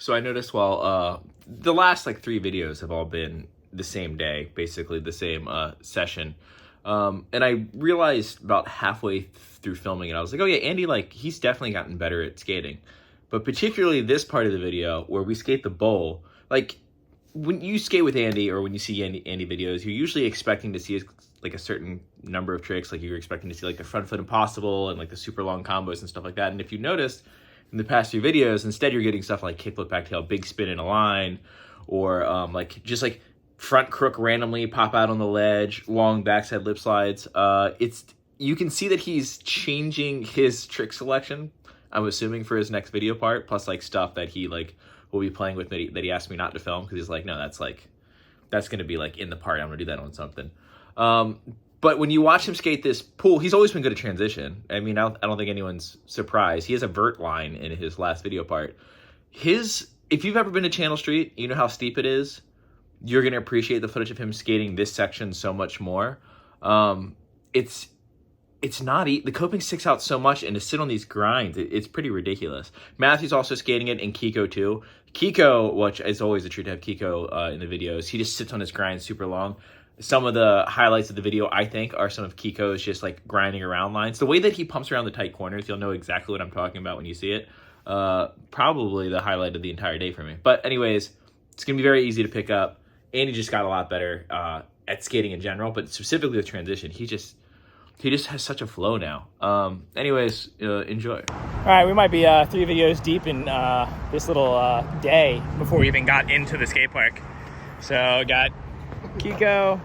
So I noticed while the last like 3 videos have all been the same day, basically the same session. And I realized about halfway through filming it, I was like, oh yeah, Andy, like he's definitely gotten better at skating. But particularly this part of the video where we skate the bowl, like when you skate with Andy or when you see Andy videos, you're usually expecting to see like a certain number of tricks. Like you're expecting to see like the front foot impossible and like the super long combos and stuff like that. And if you noticed, in the past few videos, instead you're getting stuff like kickflip back tail, big spin in a line, or like just like front crook randomly pop out on the ledge, long backside lip slides. You can see that he's changing his trick selection, I'm assuming, for his next video part, plus like stuff that he like will be playing with that he asked me not to film because he's like, no, that's gonna be like in the part. I'm gonna do that on something. But when you watch him skate this pool, he's always been good at transition. I mean, I don't think anyone's surprised. He has a vert line in his last video part. If you've ever been to Channel Street, you know how steep it is. You're going to appreciate the footage of him skating this section so much more. It's not the coping sticks out so much, and to sit on these grinds, it's pretty ridiculous. Matthew's also skating it, and Kiko too. Kiko, which is always a treat to have Kiko in the videos, he just sits on his grind super long. Some of the highlights of the video, I think, are some of Kiko's just like grinding around lines. The way that he pumps around the tight corners, you'll know exactly what I'm talking about when you see it. Probably the highlight of the entire day for me. But anyways, it's going to be very easy to pick up. Andy just got a lot better at skating in general, but specifically with transition, he just has such a flow now. Anyways, enjoy. All right, we might be 3 videos deep in this little day before we even got into the skate park. So got Kiko,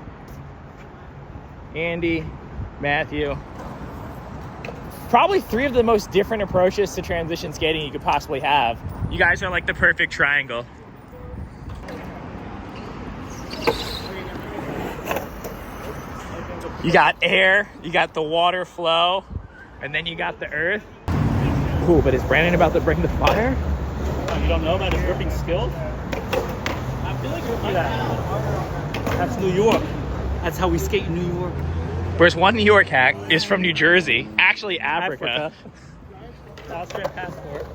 Andy, Matthew. Probably 3 of the most different approaches to transition skating you could possibly have. You guys are like the perfect triangle. You got air, you got the water flow, and then you got the earth. Ooh, but is Brandon about to bring the fire? Oh, you don't know about his gripping skills? I feel like you're That's New York. That's how we skate in New York. Whereas one New York hack is from New Jersey, actually Africa. Austrian passport.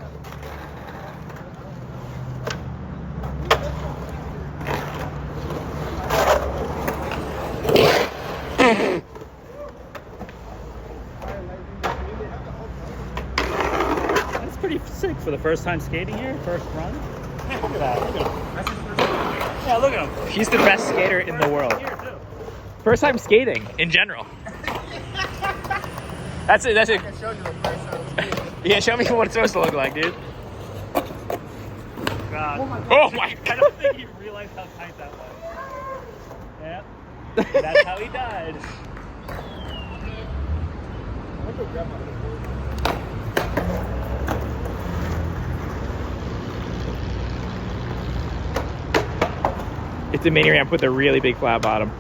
That's pretty sick for the first time skating here, first run. Look at that. Look at him. That's his first run. Yeah, look at him. He's the best skater in the world. First time skating in general. That's it. That's it. Yeah, show me what it's supposed to look like, dude. God. Oh my I don't think he realized how tight that was. Yep. That's how he died. It's a mini ramp with a really big flat bottom.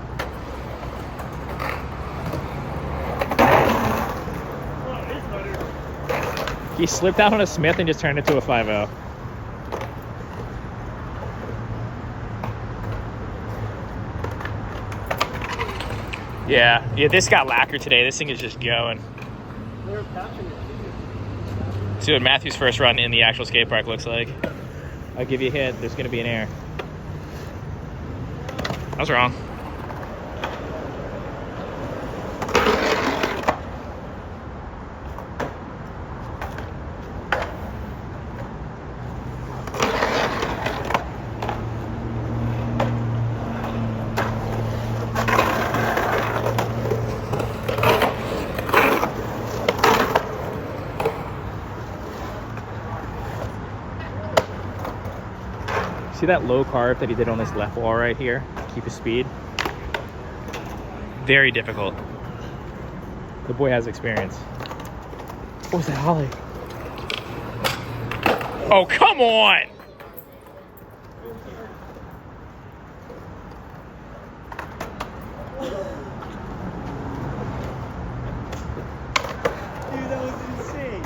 He slipped out on a Smith and just turned it to a 5.0. Yeah, this got lacquered today. This thing is just going. See what Matthew's first run in the actual skate park looks like. I'll give you a hint. There's going to be an air. I was wrong. See that low carve that he did on this left wall right here? Keep his speed. Very difficult. The boy has experience. What was that ollie? Oh, come on! Dude, that was insane.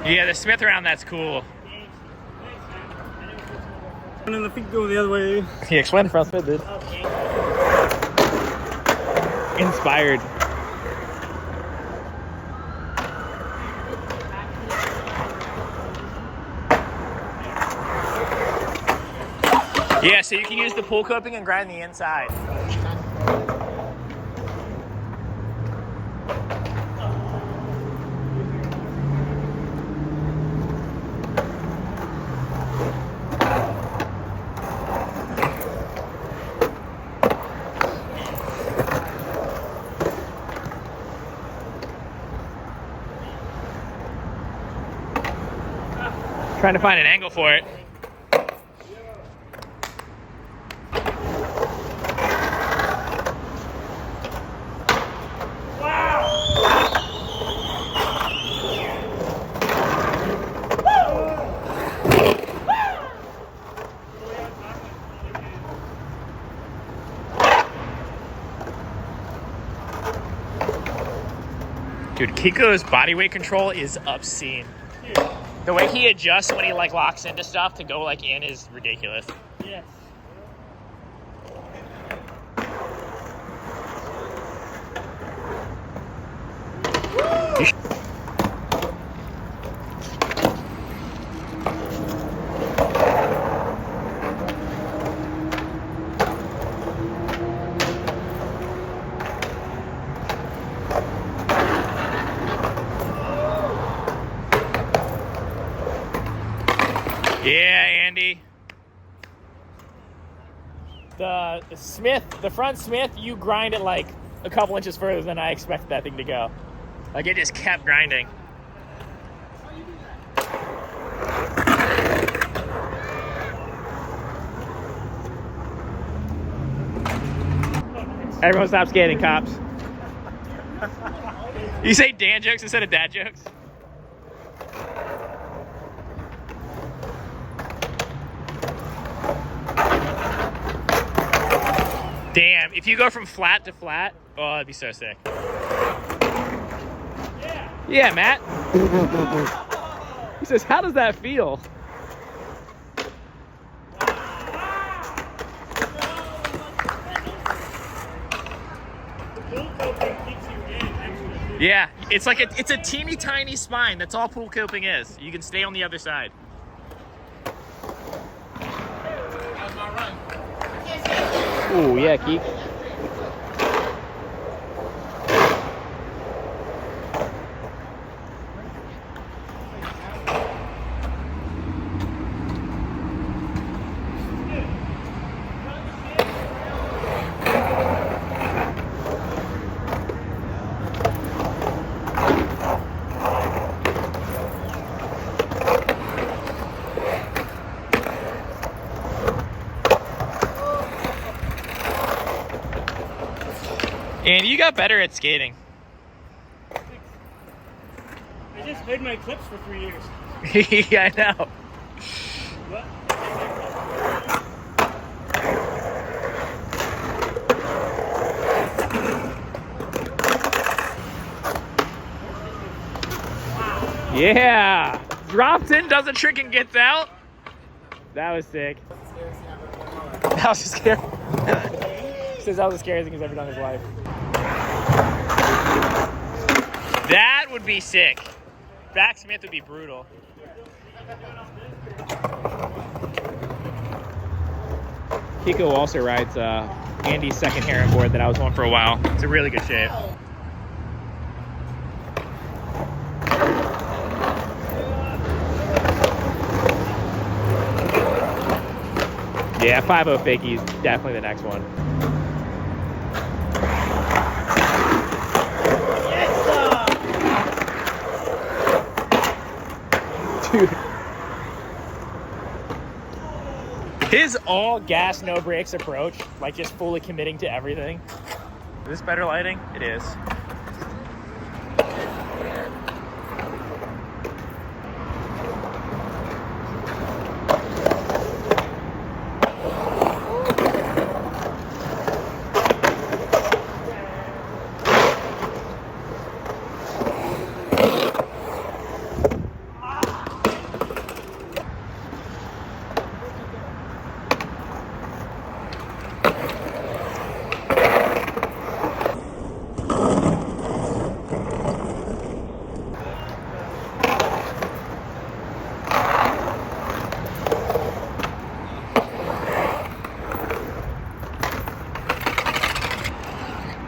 Yeah, the Smith around, that's cool. And then the feet go the other way. He explained the front split, dude. Inspired. Yeah, so you can use the pull coping and grind the inside. Trying to find an angle for it. Dude, Kiko's body weight control is obscene. The way he adjusts when he like locks into stuff to go like in is ridiculous. Yes. Yeah, Andy. The Smith, the front Smith, you grind it like a couple inches further than I expected that thing to go. Like it just kept grinding. Everyone stop skating, cops. You say Dan jokes instead of dad jokes? Damn, if you go from flat to flat, oh, that'd be so sick. Yeah, Matt. He says, how does that feel? Yeah, it's like it's a teeny tiny spine. That's all pool coping is. You can stay on the other side. Ooh, yeah, Keith. Andy, you got better at skating. I just made my clips for 3 years. Yeah, I know. What? Yeah. Drops in, does a trick, and gets out. That was sick. That was scary. Says that was the scariest thing he's ever done in his life. That would be sick. Backsmith would be brutal. Kiko also rides Andy's second Heron board that I was on for a while. It's a really good shape. Yeah, 5.0 fakie is definitely the next one. Dude. His all gas, no brakes approach, like just fully committing to everything. Is this better lighting? It is.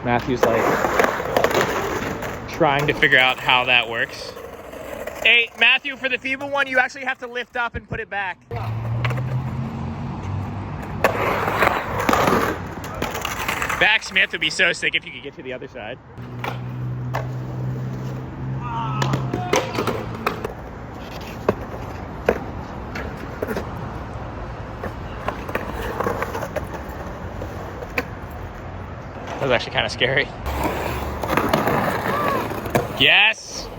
Matthew's like trying to figure out how that works. Hey, Matthew, for the feeble one, you actually have to lift up and put it back. Backsmith would be so sick if you could get to the other side. That was actually kind of scary. Yes!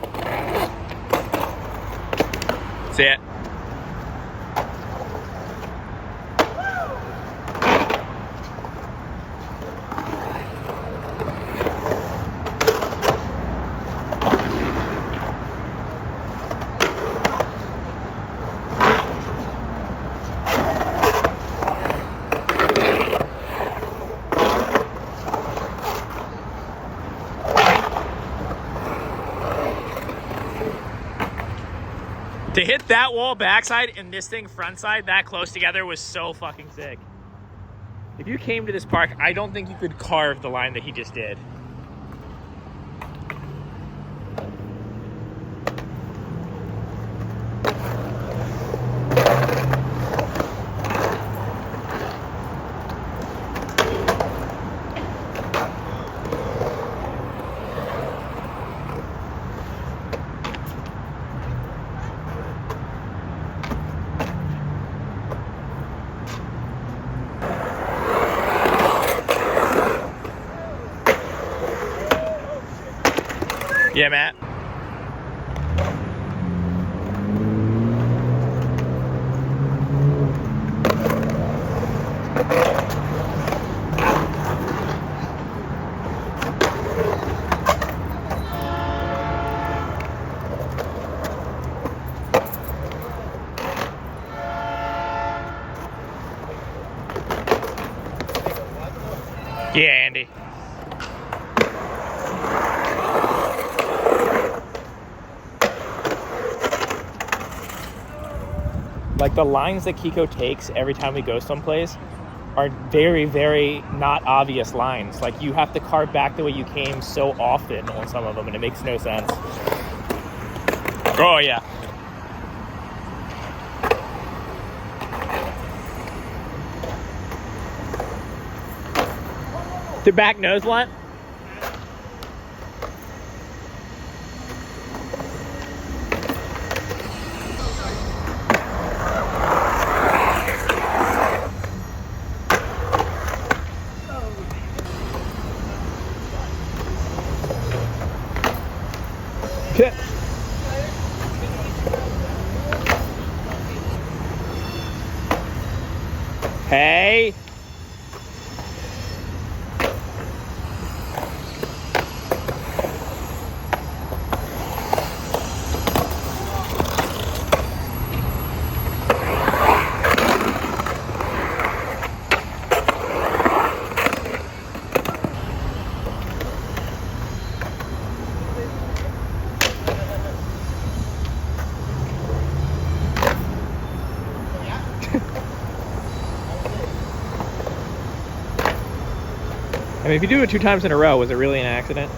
That's it. To hit that wall backside and this thing front side that close together was so fucking sick. If you came to this park, I don't think you could carve the line that he just did. Yeah, Matt. Yeah, Andy. Like the lines that Kiko takes every time we go someplace are very, very not obvious lines. Like you have to carve back the way you came so often on some of them and it makes no sense. Oh yeah. The back nose blunt? Hey. I mean, if you do it 2 times in a row, was it really an accident?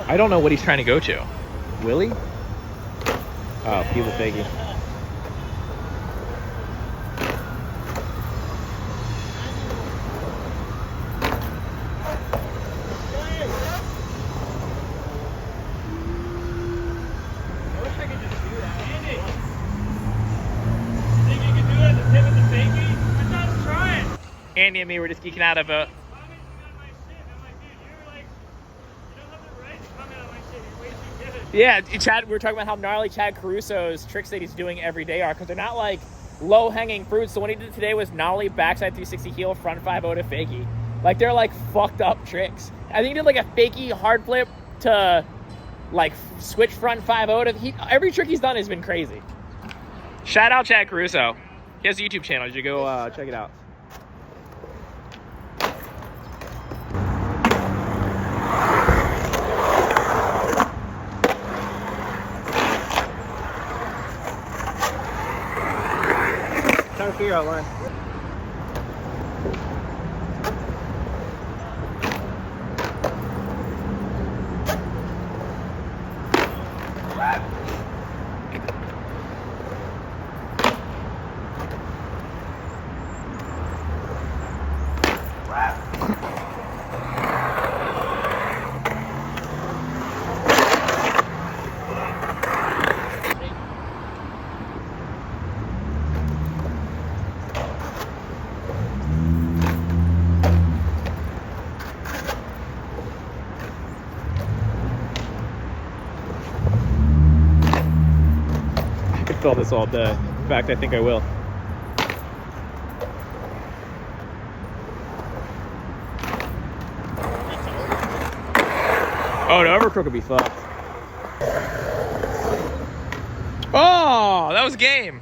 I don't know what he's trying to go to. Willie? Oh, he's a fakie. Andy and me were just geeking out of a... Yeah, Chad, we were talking about how gnarly Chad Caruso's tricks that he's doing every day are, because they're not like low-hanging fruits. So what he did today was nollie, backside 360 heel, front 5-0 to fakie. Like, they're like fucked up tricks. I think he did like a fakie hard flip to like switch front 5-0 to... every trick he's done has been crazy. Shout out Chad Caruso. He has a YouTube channel. You should go check it out. Trying to figure out line. install this all day. In fact, I think I will. Oh, the overcrook would be fucked. Oh, that was game.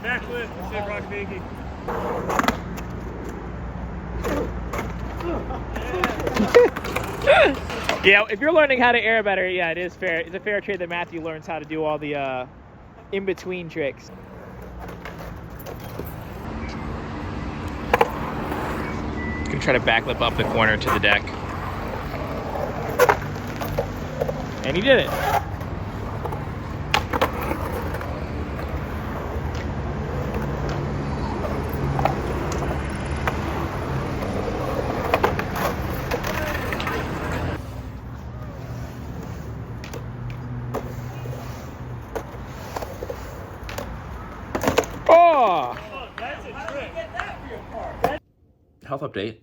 Backlift instead of rock biggie. Yeah, if you're learning how to air better, yeah, it is fair. It's a fair trade that Matthew learns how to do all the in-between tricks. Gonna try to backlip up the corner to the deck. And he did it. Oh! That's a trick. Health update.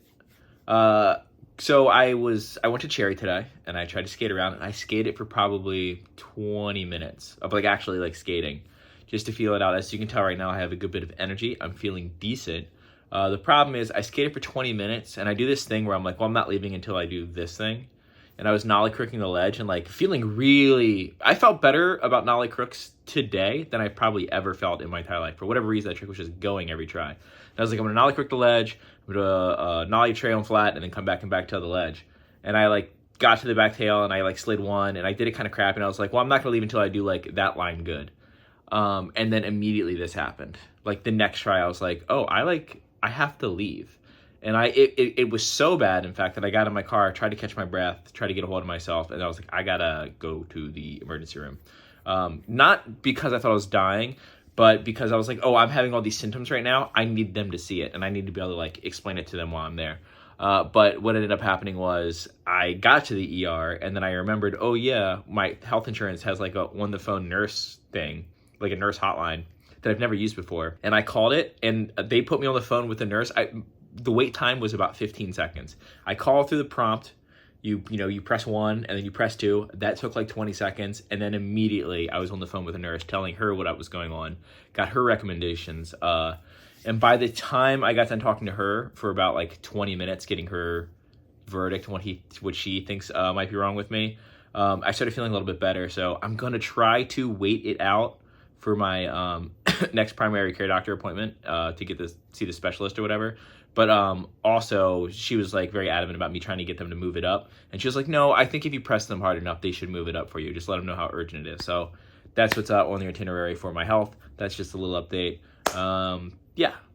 So I went to Cherry today and I tried to skate around and I skated for probably 20 minutes of actually skating just to feel it out. As you can tell right now, I have a good bit of energy. I'm feeling decent. The problem is I skated for 20 minutes and I do this thing where I'm like, well, I'm not leaving until I do this thing. And I was nollie crooking the ledge and feeling really, I felt better about nollie crooks today than I probably ever felt in my entire life. For whatever reason, that trick was just going every try. And I was like, I'm gonna nollie crook the ledge, I'm gonna nollie trail and flat, and then come back to the ledge. And I got to the back tail and I slid one and I did it kind of crap and I was like, well, I'm not gonna leave until I do that line good. And then immediately this happened. The next try, I was like, oh, I have to leave. And it was so bad, in fact, that I got in my car, tried to catch my breath, tried to get a hold of myself, and I was like, I gotta go to the emergency room. Not because I thought I was dying, but because I was like, oh, I'm having all these symptoms right now. I need them to see it, and I need to be able to explain it to them while I'm there. But what ended up happening was I got to the ER, and then I remembered, oh yeah, my health insurance has a on-the-phone nurse thing, a nurse hotline that I've never used before. And I called it, and they put me on the phone with the nurse. The wait time was about 15 seconds. I called through the prompt. You press 1 and then you press 2. That took 20 seconds. And then immediately I was on the phone with a nurse telling her what was going on, got her recommendations. And by the time I got done talking to her for about 20 minutes, getting her verdict on what she thinks might be wrong with me, I started feeling a little bit better. So I'm going to try to wait it out for my next primary care doctor appointment to see the specialist or whatever. But also, she was very adamant about me trying to get them to move it up. And she was like, no, I think if you press them hard enough, they should move it up for you. Just let them know how urgent it is. So that's what's on the itinerary for my health. That's just a little update. Yeah.